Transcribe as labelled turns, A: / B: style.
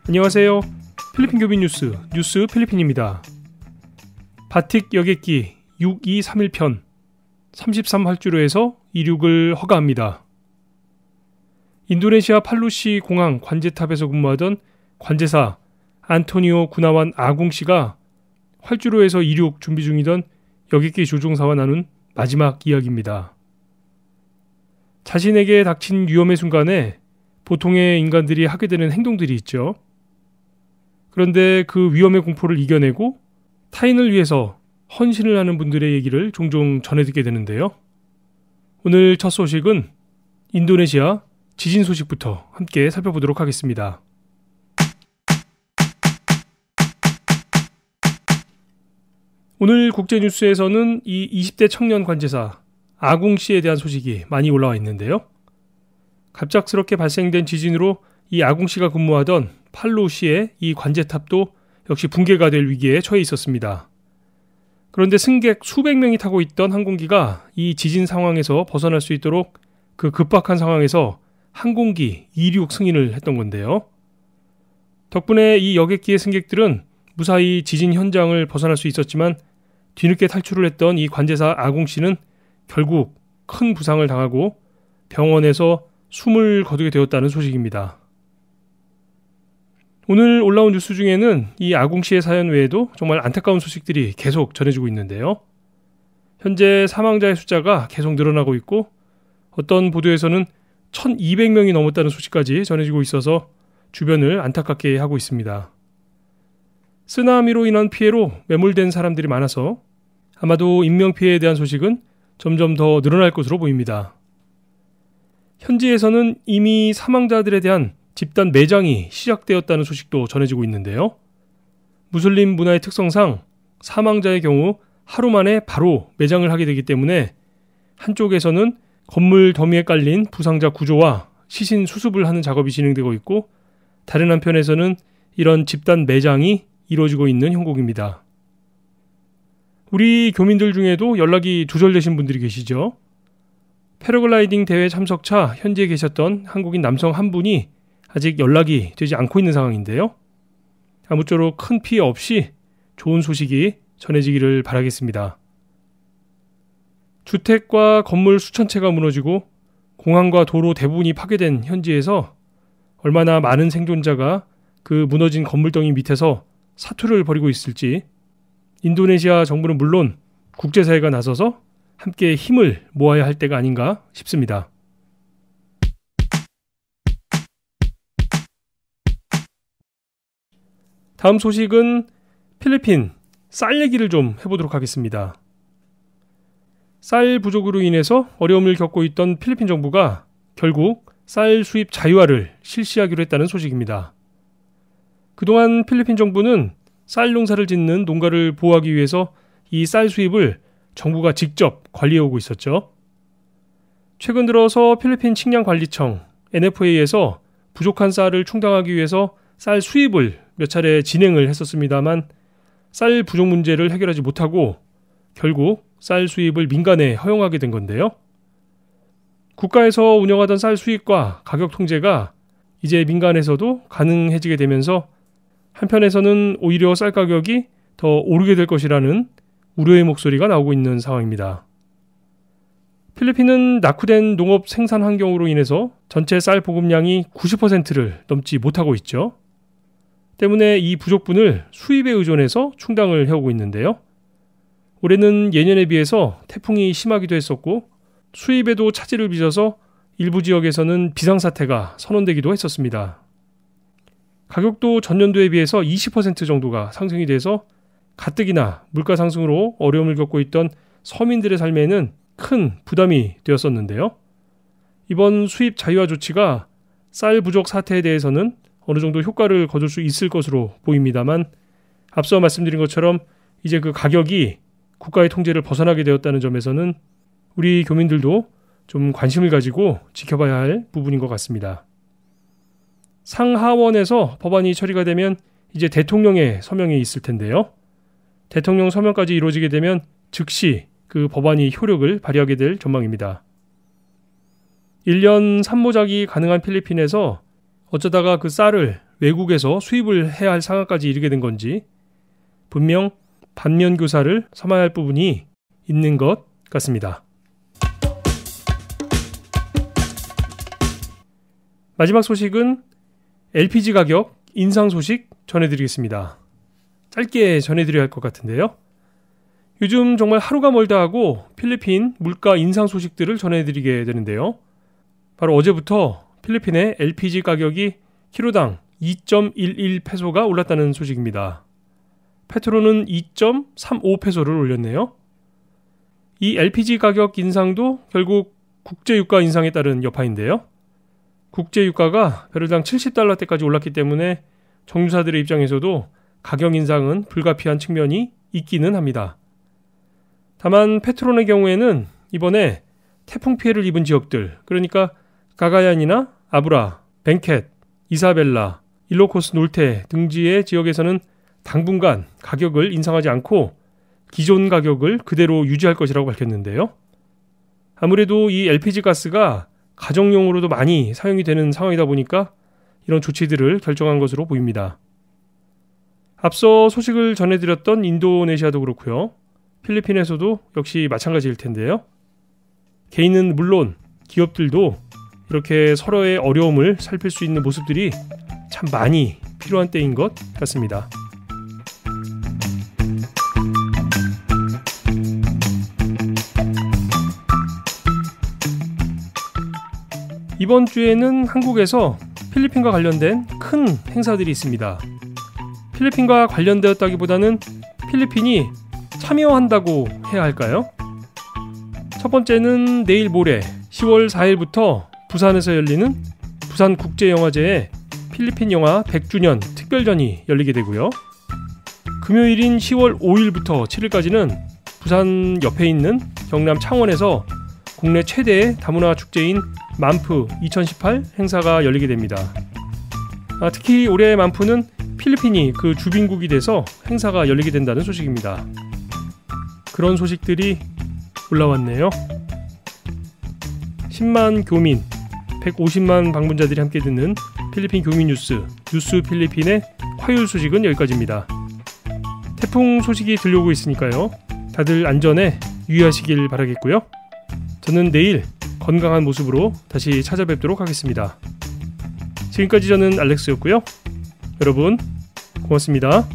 A: 안녕하세요. 필리핀 교민 뉴스 필리핀입니다. 바틱 여객기 6231편 33활주로에서 이륙을 허가합니다. 인도네시아 팔루시 공항 관제탑에서 근무하던 관제사 안토니오 구나완 아궁 씨가 활주로에서 이륙 준비 중이던 여객기 조종사와 나눈 마지막 이야기입니다. 자신에게 닥친 위험의 순간에 보통의 인간들이 하게 되는 행동들이 있죠. 그런데 그 위험의 공포를 이겨내고 타인을 위해서 헌신을 하는 분들의 얘기를 종종 전해듣게 되는데요. 오늘 첫 소식은 인도네시아 지진 소식부터 함께 살펴보도록 하겠습니다. 오늘 국제뉴스에서는 이 20대 청년 관제사 아궁 씨에 대한 소식이 많이 올라와 있는데요. 갑작스럽게 발생된 지진으로 이 아궁 씨가 근무하던 팔루시의 이 관제탑도 역시 붕괴가 될 위기에 처해 있었습니다. 그런데 승객 수백 명이 타고 있던 항공기가 이 지진 상황에서 벗어날 수 있도록 그 급박한 상황에서 항공기 이륙 승인을 했던 건데요. 덕분에 이 여객기의 승객들은 무사히 지진 현장을 벗어날 수 있었지만 뒤늦게 탈출을 했던 이 관제사 아궁 씨는 결국 큰 부상을 당하고 병원에서 숨을 거두게 되었다는 소식입니다. 오늘 올라온 뉴스 중에는 이 아궁 씨의 사연 외에도 정말 안타까운 소식들이 계속 전해지고 있는데요. 현재 사망자의 숫자가 계속 늘어나고 있고 어떤 보도에서는 1200명이 넘었다는 소식까지 전해지고 있어서 주변을 안타깝게 하고 있습니다. 쓰나미로 인한 피해로 매몰된 사람들이 많아서 아마도 인명피해에 대한 소식은 점점 더 늘어날 것으로 보입니다. 현지에서는 이미 사망자들에 대한 집단 매장이 시작되었다는 소식도 전해지고 있는데요. 무슬림 문화의 특성상 사망자의 경우 하루 만에 바로 매장을 하게 되기 때문에 한쪽에서는 건물 더미에 깔린 부상자 구조와 시신 수습을 하는 작업이 진행되고 있고 다른 한편에서는 이런 집단 매장이 이루어지고 있는 형국입니다. 우리 교민들 중에도 연락이 두절되신 분들이 계시죠. 패러글라이딩 대회 참석차 현지에 계셨던 한국인 남성 한 분이 아직 연락이 되지 않고 있는 상황인데요. 아무쪼록 큰 피해 없이 좋은 소식이 전해지기를 바라겠습니다. 주택과 건물 수천 채가 무너지고 공항과 도로 대부분이 파괴된 현지에서 얼마나 많은 생존자가 그 무너진 건물덩이 밑에서 사투를 벌이고 있을지 인도네시아 정부는 물론 국제사회가 나서서 함께 힘을 모아야 할 때가 아닌가 싶습니다. 다음 소식은 필리핀 쌀 얘기를 좀 해보도록 하겠습니다. 쌀 부족으로 인해서 어려움을 겪고 있던 필리핀 정부가 결국 쌀 수입 자유화를 실시하기로 했다는 소식입니다. 그동안 필리핀 정부는 쌀 농사를 짓는 농가를 보호하기 위해서 이 쌀 수입을 정부가 직접 관리해오고 있었죠. 최근 들어서 필리핀 식량관리청 NFA에서 부족한 쌀을 충당하기 위해서 쌀 수입을 몇 차례 진행을 했었습니다만 쌀 부족 문제를 해결하지 못하고 결국 쌀 수입을 민간에 허용하게 된 건데요. 국가에서 운영하던 쌀 수입과 가격 통제가 이제 민간에서도 가능해지게 되면서 한편에서는 오히려 쌀 가격이 더 오르게 될 것이라는 우려의 목소리가 나오고 있는 상황입니다. 필리핀은 낙후된 농업 생산 환경으로 인해서 전체 쌀 보급량이 90%를 넘지 못하고 있죠. 때문에 이 부족분을 수입에 의존해서 충당을 해오고 있는데요. 올해는 예년에 비해서 태풍이 심하기도 했었고 수입에도 차질을 빚어서 일부 지역에서는 비상사태가 선언되기도 했었습니다. 가격도 전년도에 비해서 20% 정도가 상승이 돼서 가뜩이나 물가 상승으로 어려움을 겪고 있던 서민들의 삶에는 큰 부담이 되었었는데요. 이번 수입 자유화 조치가 쌀 부족 사태에 대해서는 어느 정도 효과를 거둘 수 있을 것으로 보입니다만 앞서 말씀드린 것처럼 이제 그 가격이 국가의 통제를 벗어나게 되었다는 점에서는 우리 교민들도 좀 관심을 가지고 지켜봐야 할 부분인 것 같습니다. 상하원에서 법안이 처리가 되면 이제 대통령의 서명이 있을 텐데요. 대통령 서명까지 이루어지게 되면 즉시 그 법안이 효력을 발휘하게 될 전망입니다. 1년 산모작이 가능한 필리핀에서 어쩌다가 그 쌀을 외국에서 수입을 해야 할 상황까지 이르게 된 건지 분명 반면 교사를 삼아야 할 부분이 있는 것 같습니다. 마지막 소식은 LPG 가격 인상 소식 전해드리겠습니다. 짧게 전해드려야 할 것 같은데요. 요즘 정말 하루가 멀다 하고 필리핀 물가 인상 소식들을 전해드리게 되는데요. 바로 어제부터 필리핀의 LPG 가격이 키로당 2.11페소가 올랐다는 소식입니다. 페트로는 2.35페소를 올렸네요. 이 LPG 가격 인상도 결국 국제유가 인상에 따른 여파인데요. 국제유가가 배럴당 70달러대까지 올랐기 때문에 정유사들의 입장에서도 가격 인상은 불가피한 측면이 있기는 합니다. 다만 페트론의 경우에는 이번에 태풍 피해를 입은 지역들, 그러니까 가가얀이나 아브라, 벤켓, 이사벨라, 일로코스 놀테 등지의 지역에서는 당분간 가격을 인상하지 않고 기존 가격을 그대로 유지할 것이라고 밝혔는데요. 아무래도 이 LPG 가스가 가정용으로도 많이 사용이 되는 상황이다 보니까 이런 조치들을 결정한 것으로 보입니다. 앞서 소식을 전해드렸던 인도네시아도 그렇고요. 필리핀에서도 역시 마찬가지일 텐데요. 개인은 물론 기업들도 이렇게 서로의 어려움을 살필 수 있는 모습들이 참 많이 필요한 때인 것 같습니다. 이번 주에는 한국에서 필리핀과 관련된 큰 행사들이 있습니다. 필리핀과 관련되었다기보다는 필리핀이 참여한다고 해야 할까요? 첫 번째는 내일 모레 10월 4일부터 부산에서 열리는 부산국제영화제에 필리핀 영화 100주년 특별전이 열리게 되고요. 금요일인 10월 5일부터 7일까지는 부산 옆에 있는 경남 창원에서 국내 최대의 다문화 축제인 만프 2018 행사가 열리게 됩니다. 특히 올해 만프는 필리핀이 그 주빈국이 돼서 행사가 열리게 된다는 소식입니다. 그런 소식들이 올라왔네요. 10만 교민, 150만 방문자들이 함께 듣는 필리핀 교민 뉴스 필리핀의 화요일 소식은 여기까지입니다. 태풍 소식이 들려오고 있으니까요. 다들 안전에 유의하시길 바라겠고요. 저는 내일 건강한 모습으로 다시 찾아뵙도록 하겠습니다. 지금까지 저는 알렉스였고요. 여러분 고맙습니다.